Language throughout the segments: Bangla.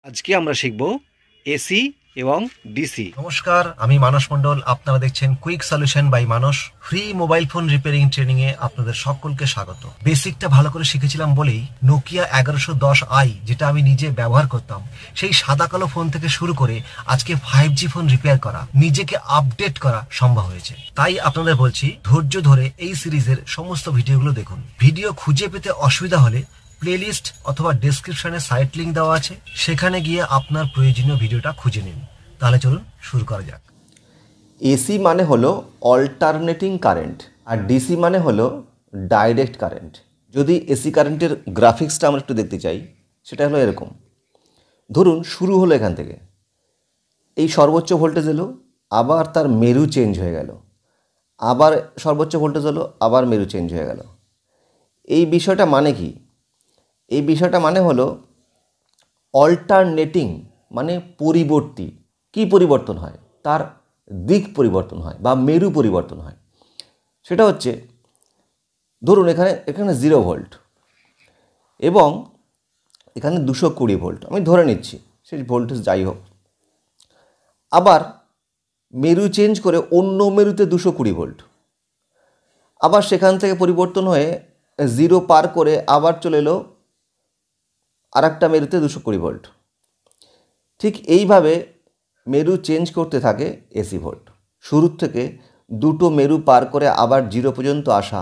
আজকে আমরা শিখব এসি এবং ডিসি। নমস্কার, আমি মানস মণ্ডল। আপনারা দেখছেন quick solution by Manas. Free mobile phone repairing training এ আপনাদের সকলকে স্বাগত। বেসিকটা ভালো করে শিখেছিলাম বলেই নোকিয়া 1110i, যেটা আমি নিজে ব্যবহার করতাম, সেই সাদা কালো ফোন থেকে শুরু করে আজকে 5G ফোন রিপেয়ার করা, নিজেকে আপডেট করা সম্ভব হয়েছে। তাই আপনাদের বলছি, ধৈর্য ধরে এই সিরিজের সমস্ত ভিডিওগুলো দেখুন। ভিডিও খুঁজে পেতে অসুবিধা হলে প্লেলিস্ট অথবা ডেসক্রিপশনে সাইট লিংক দেওয়া আছে, সেখানে গিয়ে আপনার প্রয়োজনীয় ভিডিওটা খুঁজে নিন। তাহলে চলুন শুরু করা যাক। এসি মানে হলো অল্টারনেটিং কারেন্ট আর ডিসি মানে হলো ডাইরেক্ট কারেন্ট। যদি এসি কারেন্টের গ্রাফিক্সটা আমরা একটু দেখতে চাই, সেটা হলো এরকম। ধরুন শুরু হলো এখান থেকে, এই সর্বোচ্চ ভোল্টেজ এলো, আবার তার মেরু চেঞ্জ হয়ে গেল, আবার সর্বোচ্চ ভোল্টেজ হলো, আবার মেরু চেঞ্জ হয়ে গেল। এই বিষয়টা মানে কি? এই বিষয়টা মানে হলো অল্টারনেটিং, মানে পরিবর্তী। কি পরিবর্তন হয়? তার দিক পরিবর্তন হয় বা মেরু পরিবর্তন হয়। সেটা হচ্ছে, ধরুন এখানে এখানে 0 ভোল্ট এবং এখানে 220 ভোল্ট, আমি ধরে নিচ্ছি, সেই ভোল্টেজ যাই হোক। আবার মেরু চেঞ্জ করে অন্য মেরুতে 220 ভোল্ট, আবার সেখান থেকে পরিবর্তন হয়ে 0 পার করে আবার চলে এলো আর একটা মেরুতে 220 ভোল্ট। ঠিক এইভাবে মেরু চেঞ্জ করতে থাকে এসি ভোল্ট। শুরুর থেকে দুটো মেরু পার করে আবার 0 পর্যন্ত আসা,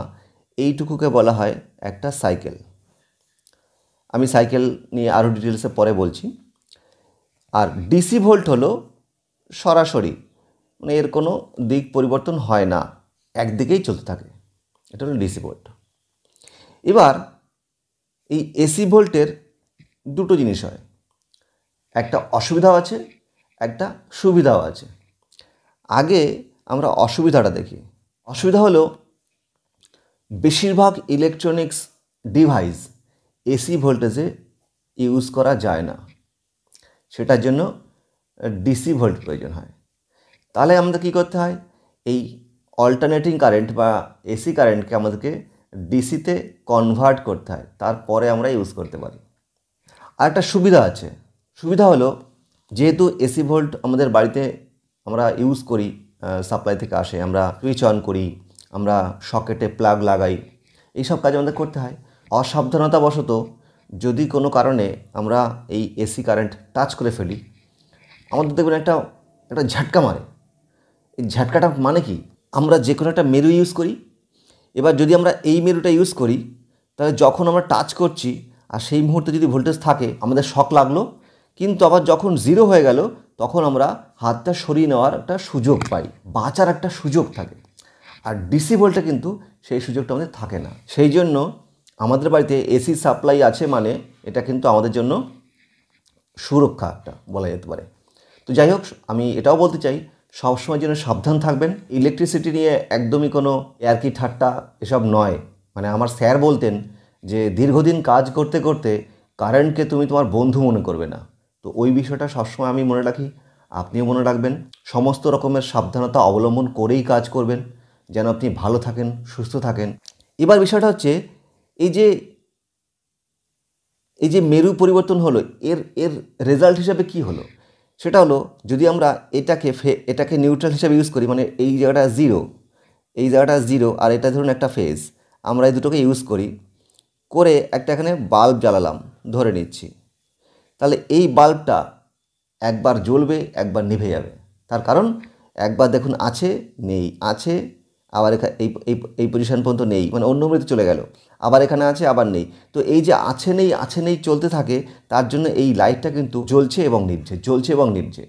এইটুকুকে বলা হয় একটা সাইকেল। আমি সাইকেল নিয়ে আরও ডিটেলসে পরে বলছি। আর ডিসি ভোল্ট হলো সরাসরি, মানে এর কোনো দিক পরিবর্তন হয় না, একদিকেই চলতে থাকে। এটা হলো ডিসি ভোল্ট। এবার এই এসি ভোল্টের দুটো জিনিস হয়, একটা অসুবিধাও আছে, একটা সুবিধাও আছে। আগে আমরা অসুবিধাটা দেখি। অসুবিধা হলো বেশিরভাগ ইলেকট্রনিক্স ডিভাইস এসি ভোল্টেজে ইউজ করা যায় না, সেটার জন্য ডিসি ভোল্ট প্রয়োজন হয়। তাহলে আমাদের কী করতে হয়? এই অল্টারনেটিং কারেন্ট বা এসি কারেন্টকে আমাদেরকে ডিসিতে কনভার্ট করতে হয়, তারপরে আমরা ইউজ করতে পারি। আর একটা সুবিধা আছে। সুবিধা হলো, যেহেতু এসি ভোল্ট আমাদের বাড়িতে আমরা ইউজ করি, সাপ্লাই থেকে আসে, আমরা সুইচ অন করি, আমরা সকেটে প্লাগ লাগাই, এইসব কাজ আমাদের করতে হয়। অসাবধানতাবশত যদি কোনো কারণে আমরা এই এসি কারেন্ট টাচ করে ফেলি, আমাদের দেখবেন একটা একটা ঝাটকা মারে। এই ঝাটকাটা মানে কি? আমরা যে কোনো একটা মেরু ইউজ করি, এবার যদি আমরা এই মেরুটা ইউজ করি, তাহলে যখন আমরা টাচ করছি আর সেই মুহূর্তে যদি ভোল্টেজ থাকে, আমাদের শক লাগলো, কিন্তু আবার যখন 0 হয়ে গেল, তখন আমরা হাতটা সরিয়ে নেওয়ার একটা সুযোগ পাই, বাঁচার একটা সুযোগ থাকে। আর ডিসি ভোল্টে কিন্তু সেই সুযোগটা আমাদের থাকে না। সেই জন্য আমাদের বাড়িতে এসি সাপ্লাই আছে মানে এটা কিন্তু আমাদের জন্য সুরক্ষা একটা বলা যেতে পারে। তো যাই হোক, আমি এটাও বলতে চাই, সবসময় যেন সাবধান থাকবেন। ইলেকট্রিসিটি নিয়ে একদমই কোনো ইয়ার্কি ঠাট্টা এসব নয়। মানে আমার স্যার বলতেন যে দীর্ঘদিন কাজ করতে করতে কারেন্টকে তুমি তোমার বন্ধু মনে করবে না। তো ওই বিষয়টা সবসময় আমি মনে রাখি, আপনিও মনে রাখবেন। সমস্ত রকমের সাবধানতা অবলম্বন করেই কাজ করবেন, যেন আপনি ভালো থাকেন, সুস্থ থাকেন। এবার বিষয়টা হচ্ছে, এই যে এই যে মেরু পরিবর্তন হলো, এর এর রেজাল্ট হিসাবে কি হলো? সেটা হলো, যদি আমরা এটাকে নিউট্রাল হিসাবে ইউজ করি, মানে এই জায়গাটা 0, এই জায়গাটা 0 আর এটা ধরুন একটা ফেজ, আমরা এই দুটোকে ইউজ করি, করে একটা এখানে বাল্ব জ্বালালাম ধরে নিচ্ছি, তাহলে এই বাল্বটা একবার জ্বলবে, একবার নিভে যাবে। তার কারণ একবার দেখুন আছে, নেই, আছে, আবার এখানে এই এই এই পজিশন পর্যন্ত নেই, মানে অন্য মেরুতে চলে গেল, আবার এখানে আছে, আবার নেই। তো এই যে আছে নেই আছে নেই চলতে থাকে, তার জন্য এই লাইটটা কিন্তু জ্বলছে এবং নিভছে, জ্বলছে এবং নিভছে।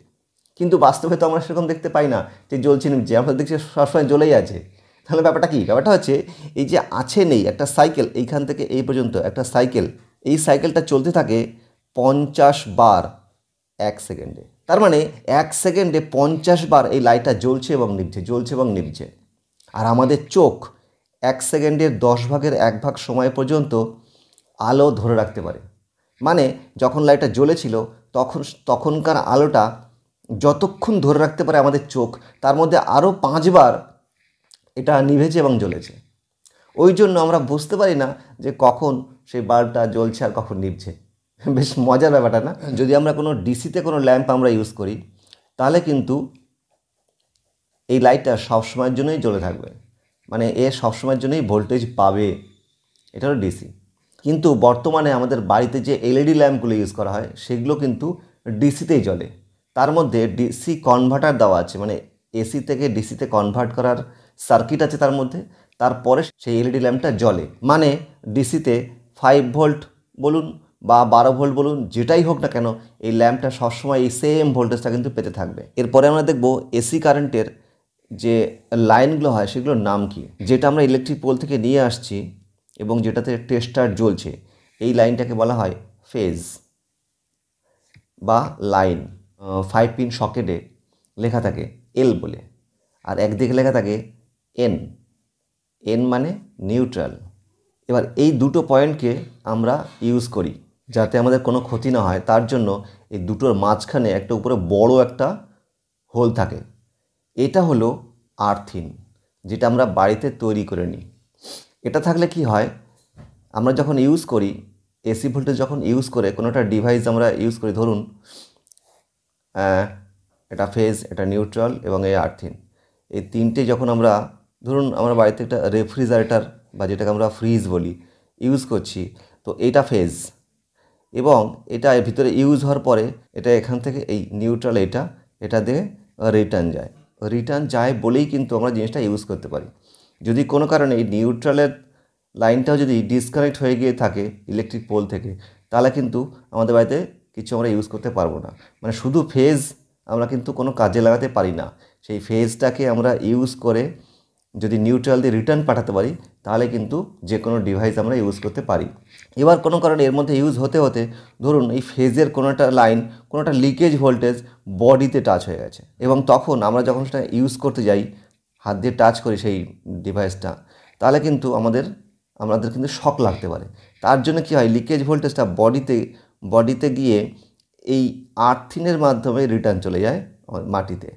কিন্তু বাস্তবে তো আমরা সেরকম দেখতে পাই না যে জ্বলছে নিভছে, আমরা দেখছি সবসময় জ্বলেই আছে। তাহলে ব্যাপারটা কী? ব্যাপারটা হচ্ছে, এই যে আছে নেই একটা সাইকেল, এইখান থেকে এই পর্যন্ত একটা সাইকেল, এই সাইকেলটা চলতে থাকে 50 বার 1 সেকেন্ডে। তার মানে 1 সেকেন্ডে 50 বার এই লাইটটা জ্বলছে এবং নিভছে, জ্বলছে এবং নিভছে। আর আমাদের চোখ 1 সেকেন্ডের 10 ভাগের 1 ভাগ সময় পর্যন্ত আলো ধরে রাখতে পারে। মানে যখন লাইটটা জ্বলেছিল, তখনকার আলোটা যতক্ষণ ধরে রাখতে পারে আমাদের চোখ, তার মধ্যে আরও 5 বার এটা নিভেছে এবং জ্বলেছে। ওই জন্য আমরা বুঝতে পারি না যে কখন সেই বাল্বটা জ্বলছে আর কখন নিভছে। বেশ মজার ব্যাপারটা না? যদি আমরা কোনো ডিসিতে কোনো ল্যাম্প আমরা ইউজ করি তাহলে কিন্তু এই লাইটটা সবসময়ের জন্যই জ্বলে থাকবে, মানে এ সবসময়ের জন্যই ভোল্টেজ পাবে। এটা হলো ডিসি। কিন্তু বর্তমানে আমাদের বাড়িতে যে এলইডি ল্যাম্পগুলো ইউজ করা হয় সেগুলো কিন্তু ডিসিতেই জ্বলে। তার মধ্যে ডিসি কনভার্টার দেওয়া আছে, মানে এসি থেকে ডিসিতে কনভার্ট করার সার্কিট আছে তার মধ্যে, তারপরে সেই এলইডি ল্যাম্পটা জ্বলে। মানে ডিসিতে 5 ভোল্ট বলুন বা 12 ভোল্ট বলুন, যেটাই হোক না কেন এই ল্যাম্পটা সবসময় এই সেম ভোল্টেজটা কিন্তু পেতে থাকবে। এরপরে আমরা দেখব এসি কারেন্টের যে লাইনগুলো হয় সেগুলোর নাম কি। যেটা আমরা ইলেকট্রিক পোল থেকে নিয়ে আসছি এবং যেটাতে টেস্টার জ্বলছে, এই লাইনটাকে বলা হয় ফেজ বা লাইন। 5 পিন সকেটে লেখা থাকে এল বলে, আর একদিকে লেখা থাকে এন। এন মানে নিউট্রাল। এবার এই দুটো পয়েন্টকে আমরা ইউজ করি যাতে আমাদের কোনো ক্ষতি না হয়, তার জন্য এই দুটোর মাঝখানে একটা উপরে বড় একটা হোল থাকে। এটা হলো আর্থিন, যেটা আমরা বাড়িতে তৈরি করে নিই। এটা থাকলে কি হয়, আমরা যখন ইউজ করি এসি ভোল্টেজ যখন ইউজ করে কোনো একটা ডিভাইস আমরা ইউজ করি, ধরুন এটা ফেজ, এটা নিউট্রাল এবং এই আর্থিন, এই তিনটে যখন আমরা ধরুন আমরা বাড়িতে একটা রেফ্রিজারেটর বা যেটাকে আমরা ফ্রিজ বলি ইউজ করছি, তো এটা ফেজ এবং এটা এর ভিতরে ইউজ হওয়ার পরে এটা এখান থেকে এই নিউট্রাল এটা দিয়ে রিটার্ন যায় বলেই কিন্তু আমরা জিনিসটা ইউজ করতে পারি। যদি কোনো কারণে এই নিউট্রালের লাইনটাও যদি ডিসকানেক্ট হয়ে গিয়ে থাকে ইলেকট্রিক পোল থেকে, তাহলে কিন্তু আমাদের বাড়িতে কিছু আমরা ইউজ করতে পারবো না। মানে শুধু ফেজ আমরা কিন্তু কোনো কাজে লাগাতে পারি না, সেই ফেজটাকে আমরা ইউজ করে যদি নিউট্রাল দিয়ে রিটার্ন পাঠাতে পারি তাহলে কিন্তু যে কোনো ডিভাইস আমরা ইউজ করতে পারি। এবার কোনো কারণে এর মধ্যে ইউজ হতে হতে ধরুন এই ফেজের কোনো একটা লাইন, কোনো একটা লিকেজ ভোল্টেজ বডিতে টাচ হয়ে গেছে, এবং তখন আমরা যখন সেটা ইউজ করতে যাই, হাত দিয়ে টাচ করি সেই ডিভাইসটা, তাহলে কিন্তু আমাদের কিন্তু শক লাগতে পারে। তার জন্য কি হয়, লিকেজ ভোল্টেজটা বডিতে গিয়ে এই আর্থিনের মাধ্যমে রিটার্ন চলে যায় মাটিতে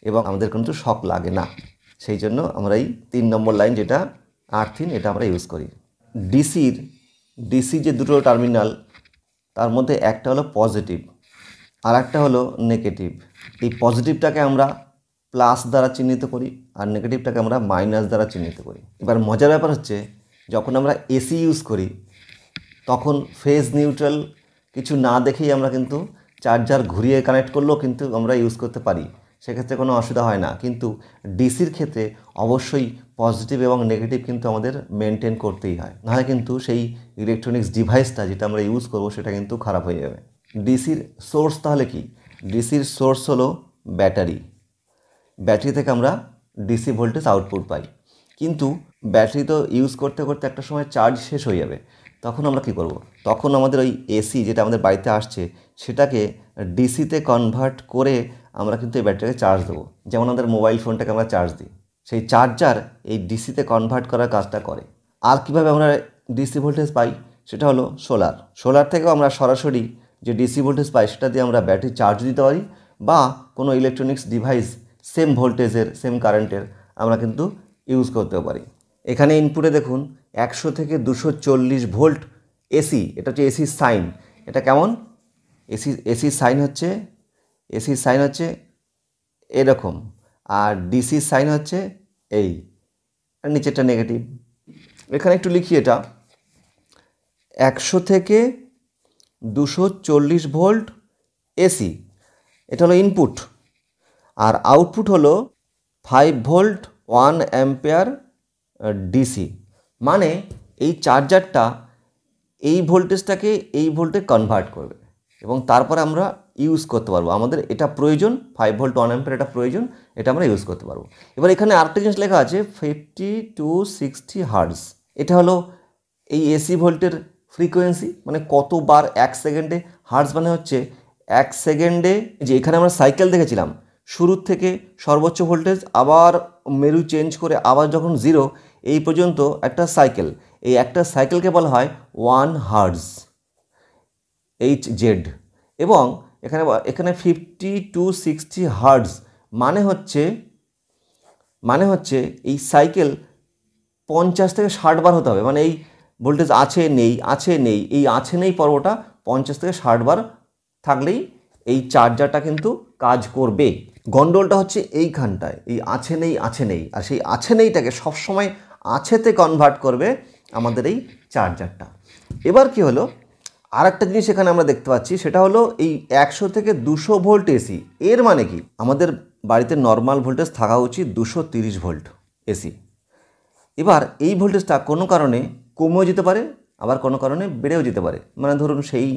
এবং আমাদের কিন্তু শক লাগে না। সেই জন্য আমরা এই 3 নম্বর লাইন যেটা আর্থিন, এটা আমরা ইউজ করি। ডিসি যে দুটো টার্মিনাল, তার মধ্যে একটা হলো পজিটিভ আর একটা হলো নেগেটিভ। এই পজিটিভটাকে আমরা প্লাস দ্বারা চিহ্নিত করি আর নেগেটিভটাকে আমরা মাইনাস দ্বারা চিহ্নিত করি। এবার মজার ব্যাপার হচ্ছে, যখন আমরা এসি ইউজ করি তখন ফেজ নিউট্রাল কিছু না দেখেই আমরা কিন্তু চার্জার ঘুরিয়ে কানেক্ট করলেও কিন্তু আমরা ইউজ করতে পারি, সেক্ষেত্রে কোনো অসুবিধা হয় না। কিন্তু ডিসির ক্ষেত্রে অবশ্যই পজিটিভ এবং নেগেটিভ কিন্তু আমাদের মেনটেন করতেই হয়, নাহলে কিন্তু সেই ইলেকট্রনিক্স ডিভাইসটা যেটা আমরা ইউজ করব সেটা কিন্তু খারাপ হয়ে যাবে। ডিসির সোর্স তাহলে কি? ডিসির সোর্স হলো ব্যাটারি থেকে আমরা ডিসি ভোল্টেজ আউটপুট পাই। কিন্তু ব্যাটারি তো ইউজ করতে করতে একটা সময় চার্জ শেষ হয়ে যাবে, তখন আমরা কি করব? তখন আমাদের ওই এসি যেটা আমাদের বাড়িতে আসছে সেটাকে ডিসিতে কনভার্ট করে আমরা কিন্তু এই ব্যাটারিটাকে চার্জ দেবো। যেমন আমাদের মোবাইল ফোনটাকে আমরা চার্জ দিই, সেই চার্জার এই ডিসিতে কনভার্ট করার কাজটা করে। আর কিভাবে আমরা ডিসি ভোল্টেজ পাই? সেটা হলো সোলার থেকেও আমরা সরাসরি যে ডিসি ভোল্টেজ পাই সেটা দিয়ে আমরা ব্যাটারি চার্জ দিতে পারি, বা কোনো ইলেকট্রনিক্স ডিভাইস সেম ভোল্টেজের সেম কারেন্টের আমরা কিন্তু ইউজ করতেও পারি। এখানে ইনপুটে দেখুন 100 থেকে 240 ভোল্ট এসি, এটা হচ্ছে এসির সাইন। এটা কেমন? এসির সাইন হচ্ছে এরকম, আর ডিসির সাইন হচ্ছে এই, আর নিচেরটা নেগেটিভ। এখানে একটু লিখি, এটা 100 থেকে 240 ভোল্ট এসি, এটা হলো ইনপুট, আর আউটপুট হলো 5 ভোল্ট 1 অ্যাম্পিয়ার ডিসি। মানে এই চার্জারটা এই ভোল্টেজটাকে এই ভোল্টে কনভার্ট করবে এবং তারপরে আমরা ইউজ করতে পারবো। আমাদের এটা প্রয়োজন, 5 ভোল্ট 1 অ্যাম্পিয়ার এটা প্রয়োজন, এটা আমরা ইউজ করতে পারবো। এবার এখানে আরেকটা জিনিস লেখা আছে 50 to 60 হার্টজ। এটা হলো এই এসি ভোল্টের ফ্রিকোয়েন্সি, মানে কতবার 1 সেকেন্ডে। হার্টজ মানে হচ্ছে 1 সেকেন্ডে, যে এখানে আমরা সাইকেল দেখেছিলাম শুরুর থেকে সর্বোচ্চ ভোল্টেজ, আবার মেরু চেঞ্জ করে আবার যখন 0 এই পর্যন্ত একটা সাইকেল, এই একটা সাইকেলকে বলা হয় 1 হার্টজ, HZ। এবং এখানে 50 to 60 হার্টজ মানে হচ্ছে এই সাইকেল 50 থেকে 60 বার হতে হবে। মানে এই ভোল্টেজ আছে নেই, এই আছে নেই পর্বটা 50 থেকে 60 বার থাকলেই এই চার্জারটা কিন্তু কাজ করবে। গন্ডগোলটা হচ্ছে এইখানটায়, এই আছে নেই আছে নেই, আর সেই আছে নেইটাকে সবসময় আছেতে কনভার্ট করবে আমাদের এই চার্জারটা। এবার কি হলো, আর একটা জিনিস এখানে আমরা দেখতে পাচ্ছি, সেটা হলো এই 100 থেকে 200 ভোল্ট এসি। এর মানে কি, আমাদের বাড়িতে নর্মাল ভোল্টেজ থাকা উচিত 230 ভোল্ট এসি। এবার এই ভোল্টেজটা কোনো কারণে কমেও যেতে পারে, আবার কোনো কারণে বেড়েও যেতে পারে। মানে ধরুন সেই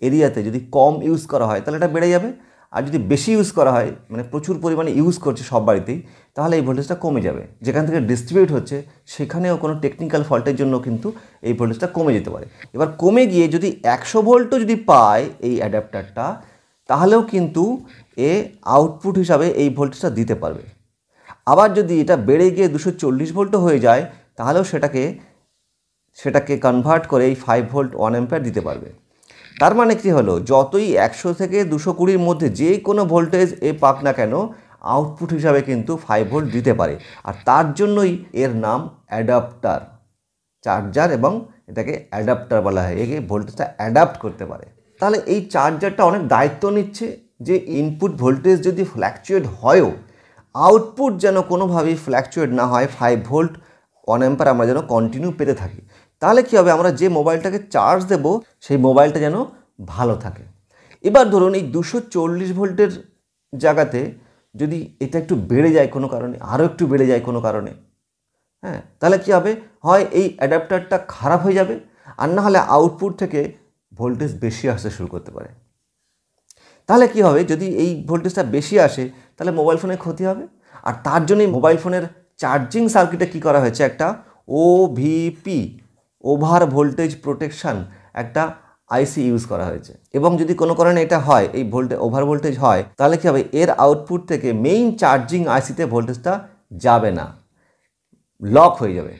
এরিয়াতে যদি কম ইউজ করা হয় তাহলে এটা বেড়ে যাবে, আর যদি বেশি ইউজ করা হয়, মানে প্রচুর পরিমাণে ইউজ করছে সব বাড়িতেই, তাহলে এই ভোল্টেজটা কমে যাবে। যেখান থেকে ডিস্ট্রিবিউট হচ্ছে সেখানেও কোনো টেকনিক্যাল ফল্টের জন্য কিন্তু এই ভোল্টেজটা কমে যেতে পারে। এবার কমে গিয়ে যদি 100 ভোল্টও যদি পায় এই অ্যাডাপ্টারটা, তাহলেও কিন্তু এ আউটপুট হিসাবে এই ভোল্টেজটা দিতে পারবে। আবার যদি এটা বেড়ে গিয়ে 240 ভোল্টও হয়ে যায়, তাহলেও সেটাকে কনভার্ট করে এই 5 ভোল্ট 1 অ্যাম্পিয়ার দিতে পারবে। তার মানে কি হলো, যতই 100 থেকে 220-র মধ্যে যে কোনো ভোল্টেজ এ পাক না কেন, আউটপুট হিসাবে কিন্তু 5 ভোল্ট দিতে পারে। আর তার জন্যই এর নাম অ্যাডাপ্টার। চার্জার এবং এটাকে অ্যাডাপ্টার বলা হয়, একে ভোল্টেজটা অ্যাডাপ্ট করতে পারে। তাহলে এই চার্জারটা অনেক দায়িত্ব নিচ্ছে যে ইনপুট ভোল্টেজ যদি ফ্ল্যাকচুয়েট হয়ও, আউটপুট যেন কোনোভাবেই ফ্ল্যাকচুয়েট না হয়, 5 ভোল্ট 1 অ্যাম্পিয়ার আমরা যেন কন্টিনিউ পেতে থাকি। তাহলে কী হবে, আমরা যে মোবাইলটাকে চার্জ দেব সেই মোবাইলটা যেন ভালো থাকে। এবার ধরুন এই 240 ভোল্টের জায়গাতে যদি এটা একটু বেড়ে যায় কোনো কারণে, আরও একটু বেড়ে যায় কোনো কারণে, হ্যাঁ, তাহলে কী হবে, হয় এই অ্যাডাপ্টারটা খারাপ হয়ে যাবে, আর না হলে আউটপুট থেকে ভোল্টেজ বেশি আসতে শুরু করতে পারে। তাহলে কী হবে, যদি এই ভোল্টেজটা বেশি আসে তাহলে মোবাইল ফোনের ক্ষতি হবে। আর তার জন্যই মোবাইল ফোনের চার্জিং সার্কিটে কী করা হয়েছে, একটা ওভিপি, ওভার ভোল্টেজ প্রোটেকশান, একটা আইসি ইউজ করা হয়েছে। এবং যদি কোনো কারণে এটা হয়, এই ওভার ভোল্টেজ হয়, তাহলে কী হবে, এর আউটপুট থেকে মেইন চার্জিং আইসিতে ভোল্টেজটা যাবে না, লক হয়ে যাবে।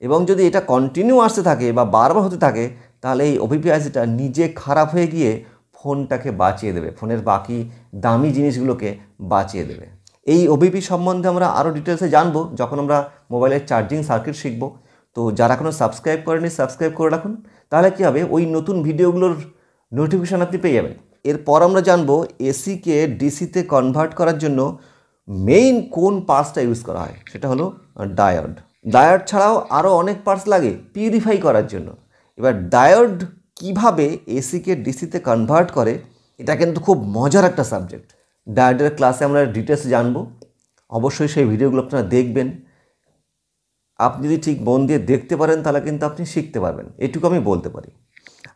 এবং যদি এটা কন্টিনিউ আসতে থাকে বা বারবার হতে থাকে, তাহলে এই ওভিপি আইসিটা নিজে খারাপ হয়ে গিয়ে ফোনটাকে বাঁচিয়ে দেবে, ফোনের বাকি দামি জিনিসগুলোকে বাঁচিয়ে দেবে। এই ওভিপি সম্বন্ধে আমরা আরও ডিটেলসে জানবো যখন আমরা মোবাইলের চার্জিং সার্কিট শিখব। তো যারা এখনও সাবস্ক্রাইব করেনি, সাবস্ক্রাইব করে রাখুন। তাহলে কী হবে, ওই নতুন ভিডিওগুলোর নোটিফিকেশান আপনি পেয়ে যাবেন। এরপর আমরা জানবো এসিকে ডিসিতে কনভার্ট করার জন্য মেইন কোন পার্টসটা ইউজ করা হয়, সেটা হলো ডায়োড। ডায়োড ছাড়াও আরও অনেক পার্টস লাগে পিউরিফাই করার জন্য। এবার ডায়োড কিভাবে এসিকে ডিসিতে কনভার্ট করে, এটা কিন্তু খুব মজার একটা সাবজেক্ট। ডায়োডের ক্লাসে আমরা ডিটেলস জানবো, অবশ্যই সেই ভিডিওগুলো আপনারা দেখবেন। আপনি যদি ঠিক মন দিয়ে দেখতে পারেন তাহলে কিন্তু আপনি শিখতে পারবেন, এটুকু আমি বলতে পারি।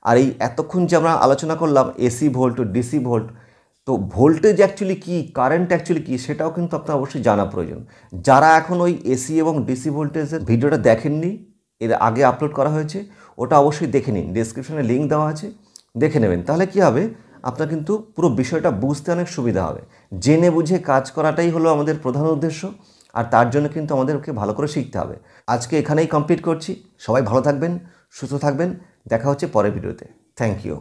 আর এই এতক্ষণ যে আমরা আলোচনা করলাম এসি ভোল্ট, ডিসি ভোল্ট, তো ভোল্টেজ অ্যাকচুয়ালি কী, কারেন্ট অ্যাকচুয়ালি কী, সেটাও কিন্তু আপনার অবশ্যই জানা প্রয়োজন। যারা এখন ওই এসি এবং ডিসি ভোল্টেজের ভিডিওটা দেখেননি, এর আগে আপলোড করা হয়েছে, ওটা অবশ্যই দেখে নিন, ডেসক্রিপশনে লিঙ্ক দেওয়া আছে, দেখে নেবেন। তাহলে কী হবে, আপনার কিন্তু পুরো বিষয়টা বুঝতে অনেক সুবিধা হবে। জেনে বুঝে কাজ করাটাই হলো আমাদের প্রধান উদ্দেশ্য, আর তার জন্য কিন্তু আমাদেরকে ভালো করে শিখতে হবে। আজকে এখানেই কমপ্লিট করছি। সবাই ভালো থাকবেন, সুস্থ থাকবেন, দেখা হচ্ছে পরের ভিডিওতে। Thank you.